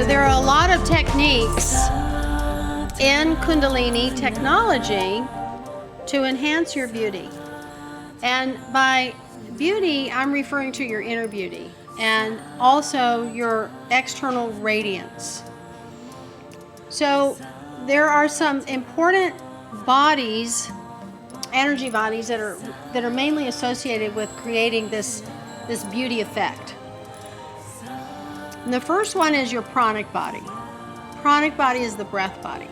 So there are a lot of techniques in Kundalini technology to enhance your beauty. And by beauty, I'm referring to your inner beauty and also your external radiance. So there are some important bodies, energy bodies that are mainly associated with creating this beauty effect. And the first one is your pranic body. Pranic body is the breath body.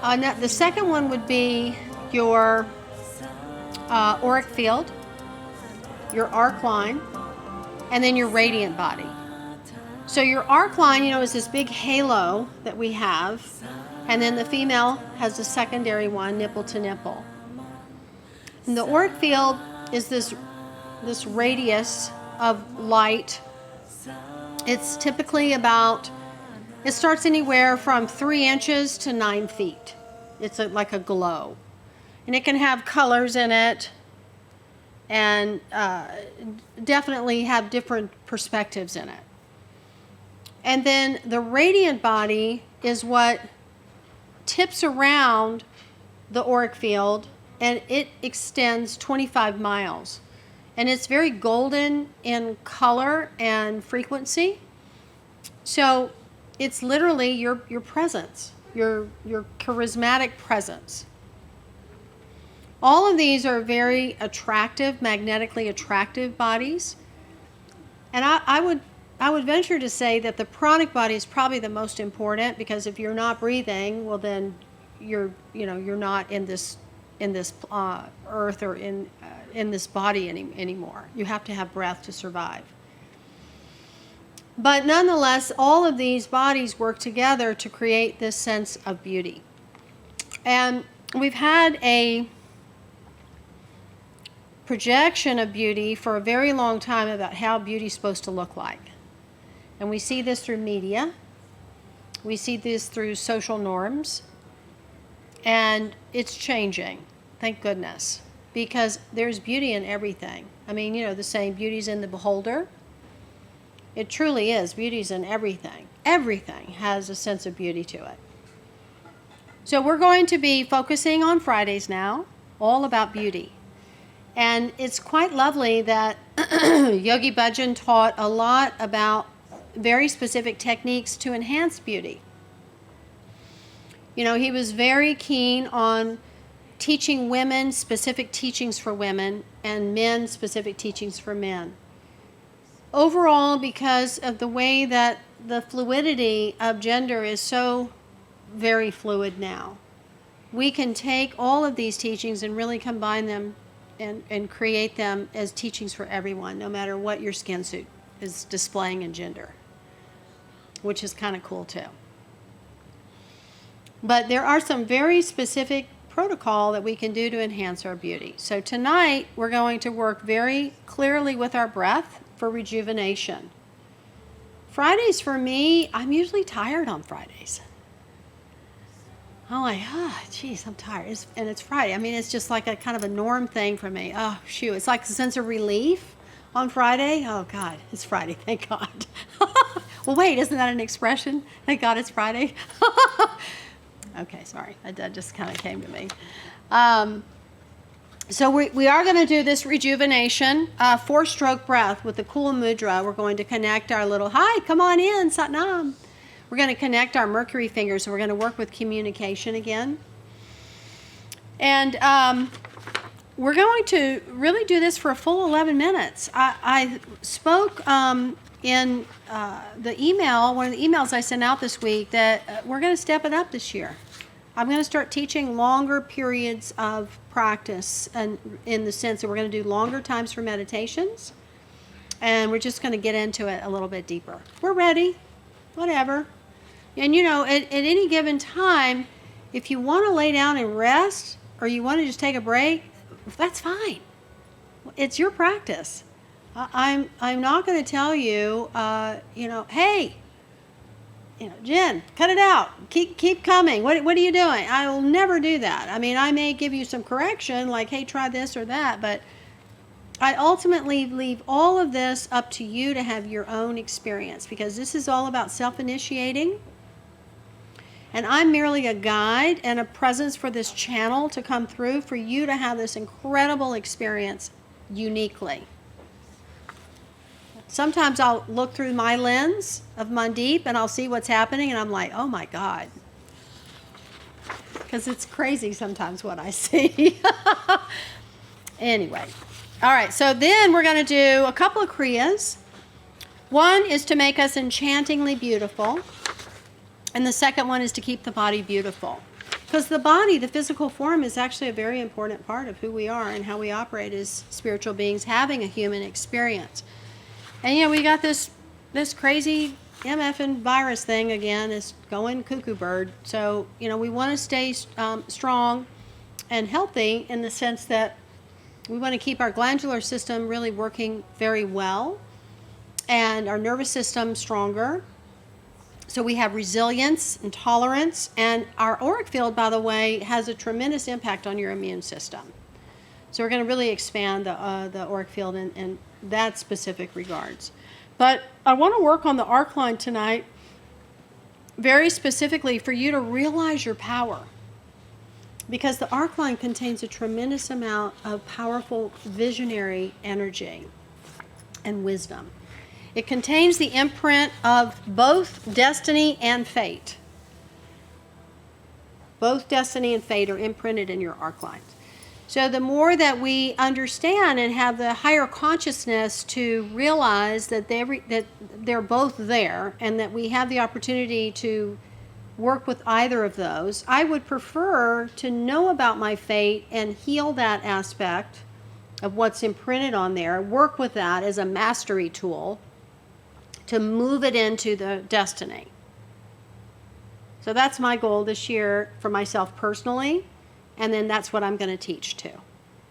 The second one would be your auric field, your arc line, and then your radiant body. So your arc line, is this big halo that we have, and then the female has the secondary one, nipple to nipple. And the auric field is this radius of light. It's typically it starts anywhere from 3 inches to 9 feet. It's like a glow. And it can have colors in it and definitely have different perspectives in it. And then the radiant body is what tips around the auric field, and it extends 25 miles. And it's very golden in color and frequency. So it's literally your presence, your charismatic presence. All of these are very attractive, magnetically attractive bodies. And I would venture to say that the pranic body is probably the most important, because if you're not breathing, well then you're not in this earth or in this body anymore. You have to have breath to survive. But nonetheless, all of these bodies work together to create this sense of beauty. And we've had a projection of beauty for a very long time about how beauty is supposed to look like. And we see this through media. We see this through social norms. And it's changing, thank goodness, because there's beauty in everything. I mean, the saying, beauty's in the beholder. It truly is. Beauty's in everything. Everything has a sense of beauty to it. So we're going to be focusing on Fridays now, all about beauty. And it's quite lovely that Yogi Bhajan taught a lot about very specific techniques to enhance beauty. He was very keen on teaching women specific teachings for women and men specific teachings for men. Overall, because of the way that the fluidity of gender is so very fluid now, we can take all of these teachings and really combine them and create them as teachings for everyone, no matter what your skin suit is displaying in gender, which is kind of cool too. But there are some very specific protocol that we can do to enhance our beauty. So tonight we're going to work very clearly with our breath for rejuvenation. Fridays for me, I'm usually tired on Fridays. I'm like, geez, I'm tired. And it's Friday. I mean, it's just like a kind of a norm thing for me. Oh, shoot. It's like a sense of relief on Friday. Oh, God, it's Friday. Thank God. Well, wait, isn't that an expression? Thank God it's Friday. Okay, sorry. That just kind of came to me. So we are going to do this rejuvenation, 4-stroke breath with the Kula Mudra. We're going to connect our little, hi, come on in, Satnam. We're going to connect our Mercury fingers, so we're going to work with communication again. And we're going to really do this for a full 11 minutes. I spoke in the email, one of the emails I sent out this week, that we're going to step it up this year. I'm going to start teaching longer periods of practice, and in the sense that we're going to do longer times for meditations, and we're just going to get into it a little bit deeper. We're ready, whatever. And at any given time, if you want to lay down and rest, or you want to just take a break, that's fine. It's your practice. I'm not going to tell you, hey, Jen, cut it out. Keep coming. What are you doing? I will never do that. I mean, I may give you some correction, like, hey, try this or that, but I ultimately leave all of this up to you to have your own experience, because this is all about self-initiating. And I'm merely a guide and a presence for this channel to come through for you to have this incredible experience uniquely. Sometimes I'll look through my lens of Mandeep and I'll see what's happening and I'm like, oh my God. Because it's crazy sometimes what I see. Anyway. All right, so then we're going to do a couple of Kriyas. One is to make us enchantingly beautiful. And the second one is to keep the body beautiful. Because the body, the physical form, is actually a very important part of who we are and how we operate as spiritual beings having a human experience. And, you know, we got this crazy MF virus thing again. It's going cuckoo bird. So, you know, we want to stay strong and healthy in the sense that we want to keep our glandular system really working very well and our nervous system stronger. So we have resilience and tolerance, and our auric field, by the way, has a tremendous impact on your immune system. So we're going to really expand the auric field in that specific regards. But I want to work on the arc line tonight very specifically for you to realize your power, because the arc line contains a tremendous amount of powerful visionary energy and wisdom. It contains the imprint of both destiny and fate. Both destiny and fate are imprinted in your arc lines. So the more that we understand and have the higher consciousness to realize that they're both there and that we have the opportunity to work with either of those, I would prefer to know about my fate and heal that aspect of what's imprinted on there, work with that as a mastery tool to move it into the destiny. So that's my goal this year for myself personally, and then that's what I'm going to teach too.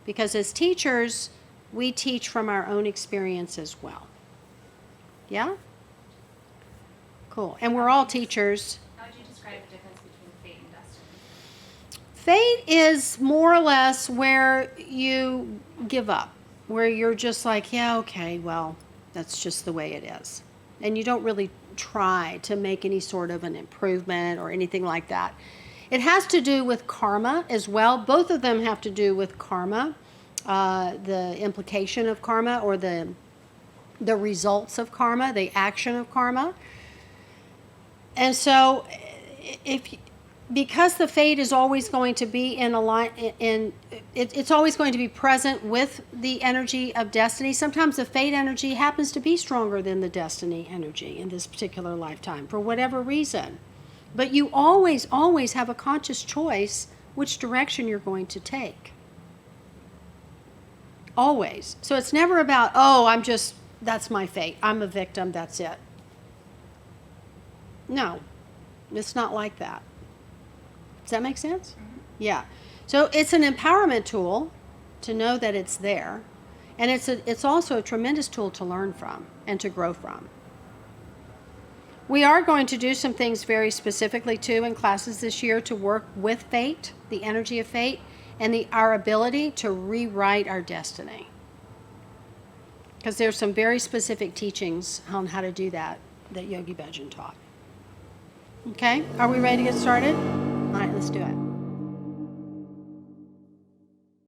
Because as teachers, we teach from our own experience as well. Yeah? Cool. And we're all teachers. How would you describe the difference between fate and destiny? Fate is more or less where you give up, where you're just like, yeah, okay, well, that's just the way it is. And you don't really try to make any sort of an improvement or anything like that. It has to do with karma as well. Both of them have to do with karma, the implication of karma, or the results of karma, the action of karma. And so because the fate is always going to be it's always going to be present with the energy of destiny. Sometimes the fate energy happens to be stronger than the destiny energy in this particular lifetime for whatever reason. But you always, always have a conscious choice which direction you're going to take. Always. So it's never about, oh, that's my fate. I'm a victim, that's it. No, it's not like that. Does that make sense? Mm-hmm. Yeah. So it's an empowerment tool to know that it's there. And it's also a tremendous tool to learn from and to grow from. We are going to do some things very specifically too in classes this year to work with fate, the energy of fate, and our ability to rewrite our destiny. Because there's some very specific teachings on how to do that Yogi Bhajan taught. Okay, are we ready to get started? All right, let's do it.